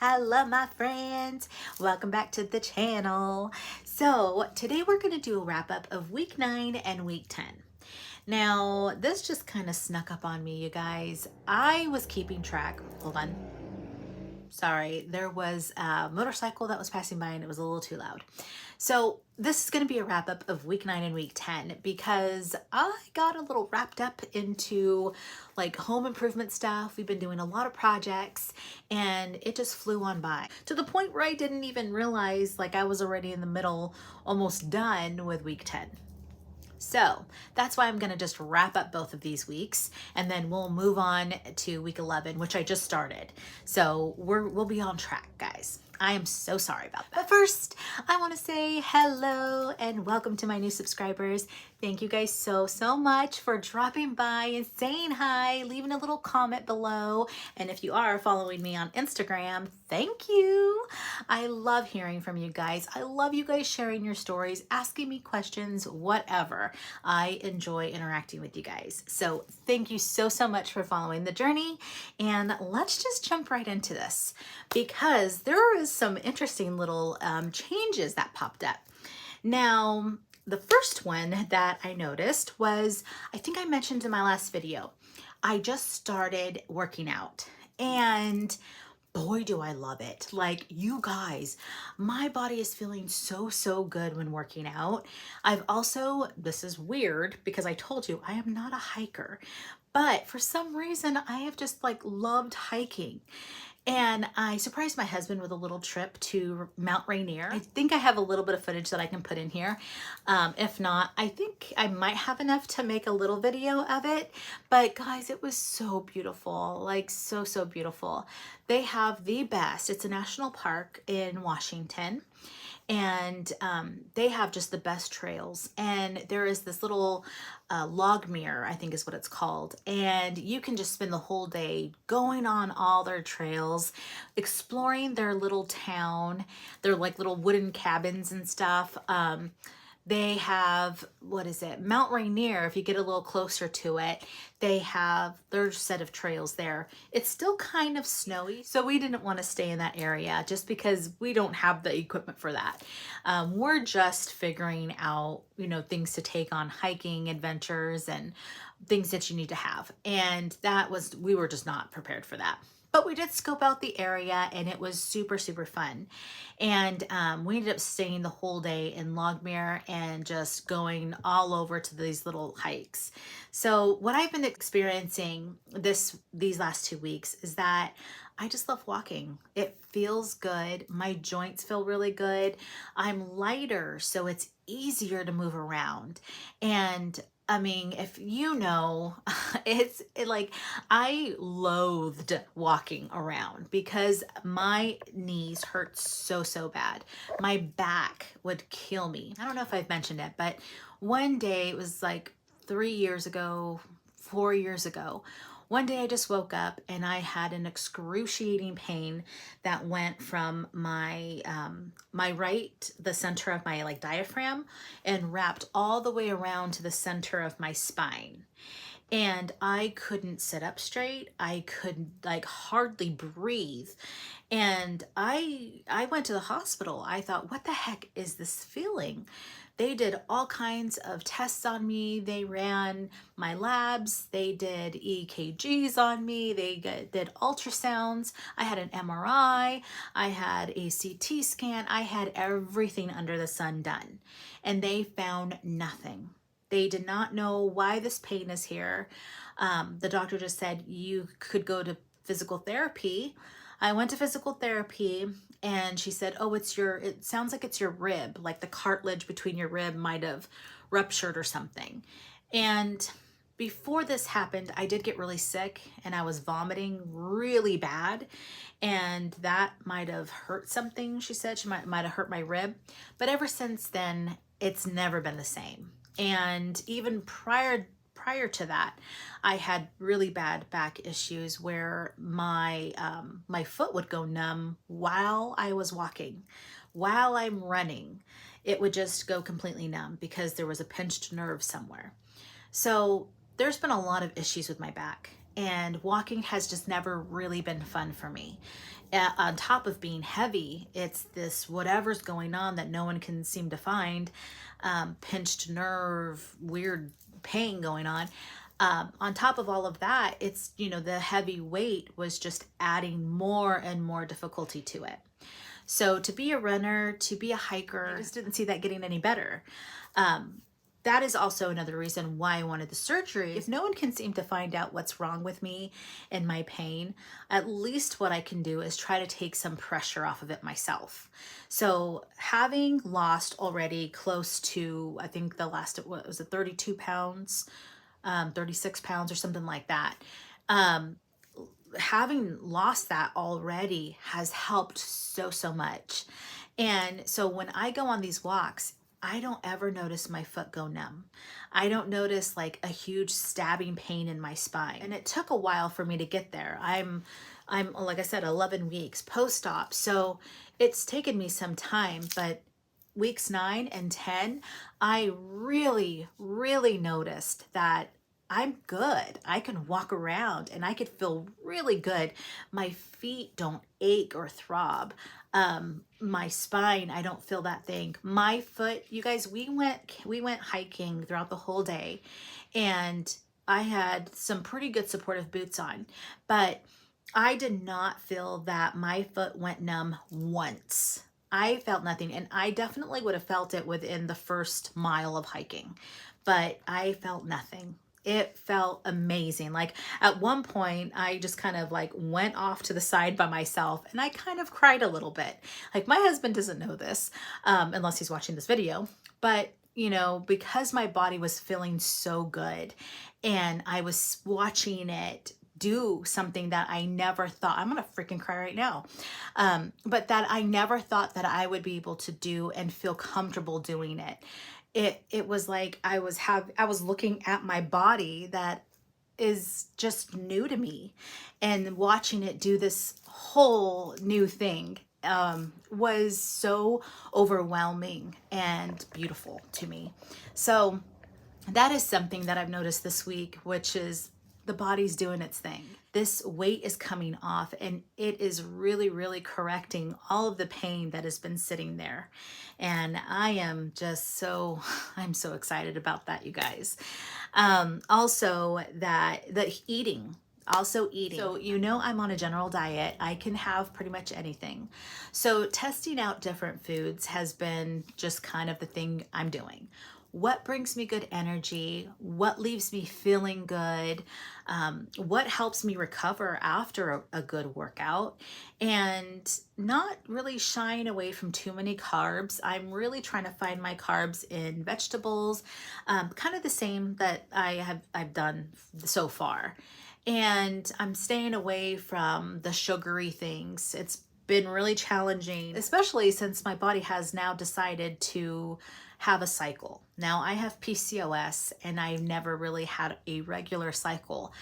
Hello my friends, welcome back to the channel. So today we're going to do a wrap up of week 9 and week 10. Now this just kind of snuck up on me, you guys. I was keeping track. Hold on. Sorry, there was a motorcycle that was passing by and it was a little too loud. So this is going to be a wrap up of week 9 and week 10 because I got a little wrapped up into like home improvement stuff. We've been doing a lot of projects and it just flew on by to the point where I didn't even realize like I was already in the middle, almost done with week 10. So that's why I'm going to just wrap up both of these weeks and then we'll move on to week 11, which I just started. So we'll be on track, guys. I am so sorry about that. But first, I want to say hello and welcome to my new subscribers. Thank you guys so much for dropping by and saying hi, leaving a little comment below. And if you are following me on Instagram, thank you. I love hearing from you guys. I love you guys sharing your stories, asking me questions, whatever. I enjoy interacting with you guys. So thank you so much for following the journey. And let's just jump right into this because there is some interesting little changes that popped up. Now, the first one that I noticed was, I think I mentioned in my last video, I just started working out and boy, do I love it. Like, you guys, my body is feeling so good when working out. I've also, this is weird because I told you I am not a hiker, but for some reason I have just like loved hiking. And I surprised my husband with a little trip to Mount Rainier. I think I have a little bit of footage that I can put in here. If not, I think I might have enough to make a little video of it. But guys, it was so beautiful, like so beautiful. They have the best. It's a national park in Washington. And they have just the best trails. And there is this little log mirror, I think is what it's called. And you can just spend the whole day going on all their trails, exploring their little town, their like little wooden cabins and stuff. They have, what is it? Mount Rainier, if you get a little closer to it, they have their set of trails there. It's still kind of snowy, so we didn't want to stay in that area just because we don't have the equipment for that. We're just figuring out, you know, things to take on hiking adventures and things that you need to have. And that was, we were just not prepared for that. But we did scope out the area and it was super fun. And we ended up staying the whole day in Logmere and just going all over to these little hikes. So what I've been experiencing these last 2 weeks is that I just love walking. It feels good. My joints feel really good. I'm lighter, so it's easier to move around. And I mean, if you know, like I loathed walking around because my knees hurt so bad. My back would kill me. I don't know if I've mentioned it, but one day, it was like 3 years ago, 4 years ago, one day I just woke up and I had an excruciating pain that went from my my right, the center of my like diaphragm, and wrapped all the way around to the center of my spine. And I couldn't sit up straight. I could like hardly breathe. And I went to the hospital. I thought, what the heck is this feeling? They did all kinds of tests on me. They ran my labs. They did EKGs on me. They did ultrasounds. I had an MRI. I had a CT scan. I had everything under the sun done. And they found nothing. They did not know why this pain is here. The doctor just said you could go to physical therapy. I went to physical therapy and she said, oh, it sounds like it's your rib, like the cartilage between your rib might have ruptured or something. And before this happened, I did get really sick and I was vomiting really bad. And that might have hurt something, she said. She might have hurt my rib. But ever since then, it's never been the same. And even prior to that, I had really bad back issues where my my foot would go numb while I was walking, while I'm running. It would just go completely numb because there was a pinched nerve somewhere. So there's been a lot of issues with my back. and walking has just never really been fun for me. On top of being heavy, it's this whatever's going on that no one can seem to find, pinched nerve, weird pain going on. On top of all of that, it's, you know, the heavy weight was just adding more and more difficulty to it. So to be a runner, to be a hiker, I just didn't see that getting any better. That is also another reason why I wanted the surgery. If no one can seem to find out what's wrong with me and my pain, at least what I can do is try to take some pressure off of it myself. So having lost already close to, I think the last, what was it, 32 pounds, 36 pounds or something like that. Having lost that already has helped so much. And so when I go on these walks, I don't ever notice my foot go numb. I don't notice like a huge stabbing pain in my spine. And it took a while for me to get there. I'm like I said, 11 weeks post-op. So it's taken me some time, but weeks 9 and 10, I really noticed that I'm good. I can walk around and I could feel really good. My feet don't ache or throb. My spine, I don't feel that thing. My foot, you guys, we went hiking throughout the whole day, and I had some pretty good supportive boots on, but I did not feel that my foot went numb once. I felt nothing, and I definitely would have felt it within the first mile of hiking, but I felt nothing. It felt amazing. Like at one point, I just kind of like went off to the side by myself and I kind of cried a little bit. Like my husband doesn't know this, unless he's watching this video, but you know, because my body was feeling so good and I was watching it do something that I never thought, I'm gonna freaking cry right now, but that I never thought that I would be able to do and feel comfortable doing it. It was like I was looking at my body that is just new to me, and watching it do this whole new thing was so overwhelming and beautiful to me. So that is something that I've noticed this week, which is the body's doing its thing. This weight is coming off and it is really correcting all of the pain that has been sitting there. And I am just I'm so excited about that, you guys. Also the eating. So, you know, I'm on a general diet. I can have pretty much anything. So testing out different foods has been just kind of the thing I'm doing. What brings me good energy? What leaves me feeling good? What helps me recover after a good workout? And not really shying away from too many carbs. I'm really trying to find my carbs in vegetables, kind of the same that I've done so far. And I'm staying away from the sugary things. It's been really challenging, especially since my body has now decided to have a cycle. Now I have PCOS and I've never really had a regular cycle.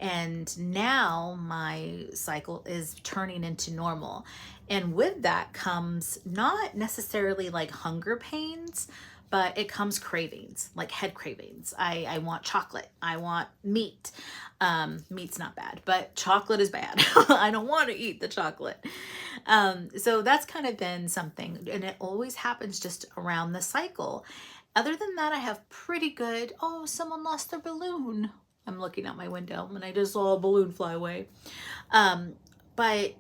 And now my cycle is turning into normal. And with that comes not necessarily like hunger pains, but it comes cravings, like head cravings. I want chocolate. I want meat. Meat's not bad, but chocolate is bad. I don't want to eat the chocolate. So that's kind of been something, and it always happens just around the cycle. Other than that, I have pretty good, oh, someone lost their balloon. I'm looking out my window and I just saw a balloon fly away. But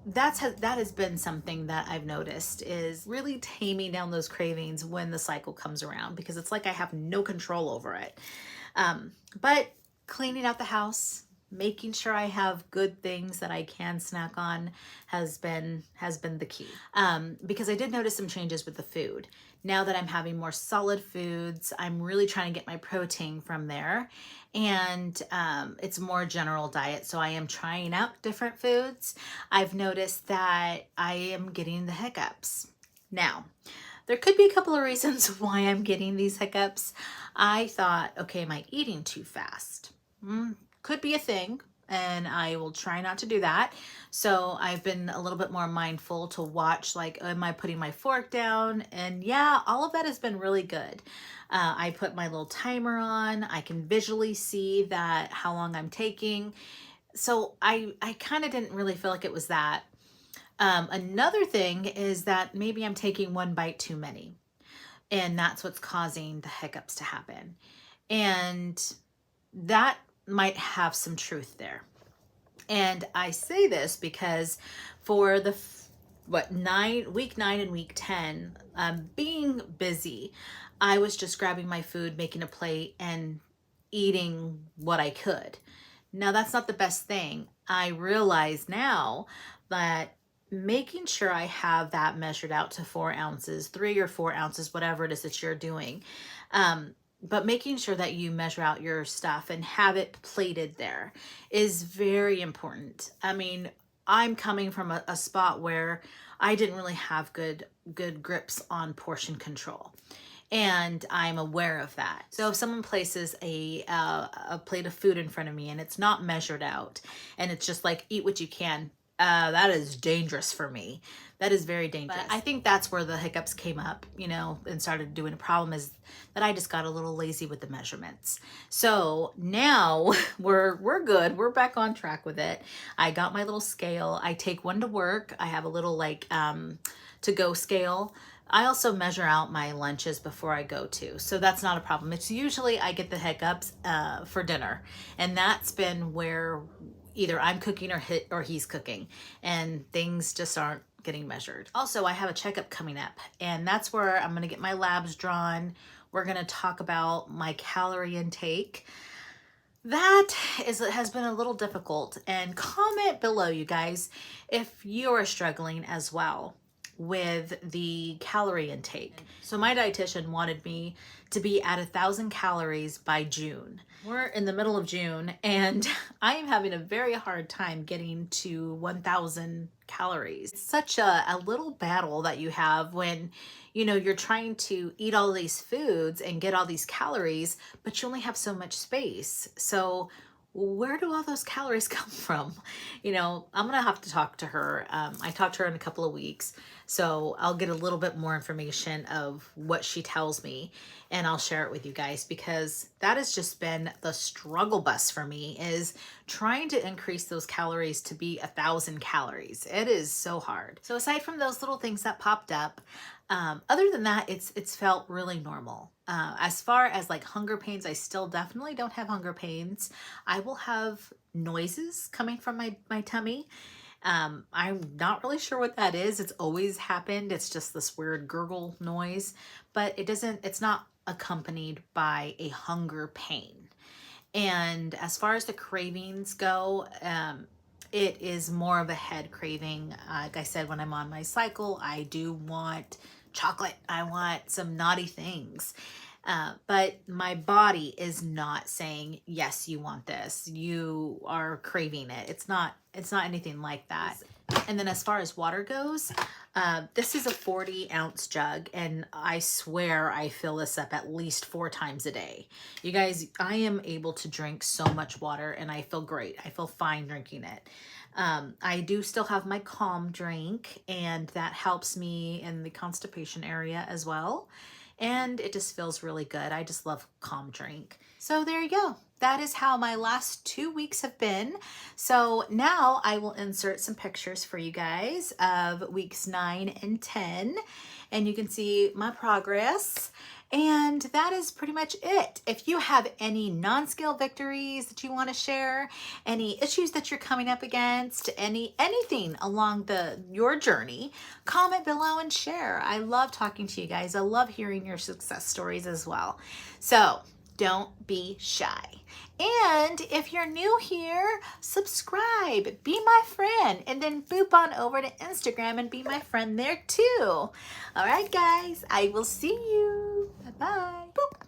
that has been something that I've noticed, is really taming down those cravings when the cycle comes around, because it's like I have no control over it. But cleaning out the house, making sure I have good things that I can snack on has been the key. Because I did notice some changes with the food. Now that I'm having more solid foods, I'm really trying to get my protein from there. And it's more general diet. So I am trying out different foods. I've noticed that I am getting the hiccups. Now, there could be a couple of reasons why I'm getting these hiccups. I thought, okay, am I eating too fast? Could be a thing. and I will try not to do that. So I've been a little bit more mindful to watch, like, am I putting my fork down? And yeah, all of that has been really good. I put my little timer on. I can visually see that how long I'm taking. So I kind of didn't really feel like it was that. Another thing is that maybe I'm taking one bite too many, and that's what's causing the hiccups to happen. And that might have some truth there. And I say this because for the week 9 and week 10, being busy, I was just grabbing my food, making a plate, and eating what I could. Now, that's not the best thing. I realize now that making sure I have that measured out to 4 ounces, 3 or 4 ounces, whatever it is that you're doing, but making sure that you measure out your stuff and have it plated there is very important. I mean, I'm coming from a spot where I didn't really have good grips on portion control, and I'm aware of that. So if someone places a plate of food in front of me and it's not measured out, and it's just like, eat what you can, that is dangerous for me. That is very dangerous. But I think that's where the hiccups came up, you know, and started doing a problem, is that I just got a little lazy with the measurements. So now we're good. We're back on track with it. I got my little scale. I take one to work. I have a little like to go scale. I also measure out my lunches before I go to, so that's not a problem. It's usually I get the hiccups for dinner, and that's been where either I'm cooking or he's cooking, and things just aren't getting measured. Also, I have a checkup coming up, and that's where I'm gonna get my labs drawn. We're gonna talk about my calorie intake. That has been a little difficult, and comment below, you guys, if you are struggling as well with the calorie intake. So my dietitian wanted me to be at 1,000 calories by June. We're in the middle of June, and I am having a very hard time getting to 1,000 calories. It's such a little battle that you have when, you know, you're trying to eat all these foods and get all these calories, but you only have so much space. So where do all those calories come from? You know, I'm gonna have to talk to her. I talked to her in a couple of weeks, so I'll get a little bit more information of what she tells me, and I'll share it with you guys, because that has just been the struggle bus for me, is trying to increase those calories to be 1,000 calories. It is so hard. So aside from those little things that popped up, other than that, it's felt really normal. As far as like hunger pains, I still definitely don't have hunger pains. I will have noises coming from my tummy. I'm not really sure what that is. It's always happened. It's just this weird gurgle noise, but it's not accompanied by a hunger pain. And as far as the cravings go, it is more of a head craving. Like I said, when I'm on my cycle, I do want chocolate. I want some naughty things. But my body is not saying, yes, you want this. You are craving it. It's not anything like that. And then as far as water goes, this is a 40-ounce jug, and I swear I fill this up at least 4 times a day. You guys, I am able to drink so much water, and I feel great. I feel fine drinking it. I do still have my Calm drink, and that helps me in the constipation area as well. And it just feels really good. I just love Calm drink. So there you go. That is how my last 2 weeks have been. So now I will insert some pictures for you guys of weeks 9 and 10, and you can see my progress. And that is pretty much it. If you have any non-scale victories that you want to share, any issues that you're coming up against, anything along your journey, comment below and share. I love talking to you guys. I love hearing your success stories as well. So don't be shy. And if you're new here, subscribe, be my friend, and then boop on over to Instagram and be my friend there too. All right, guys, I will see you. Bye-bye. Boop.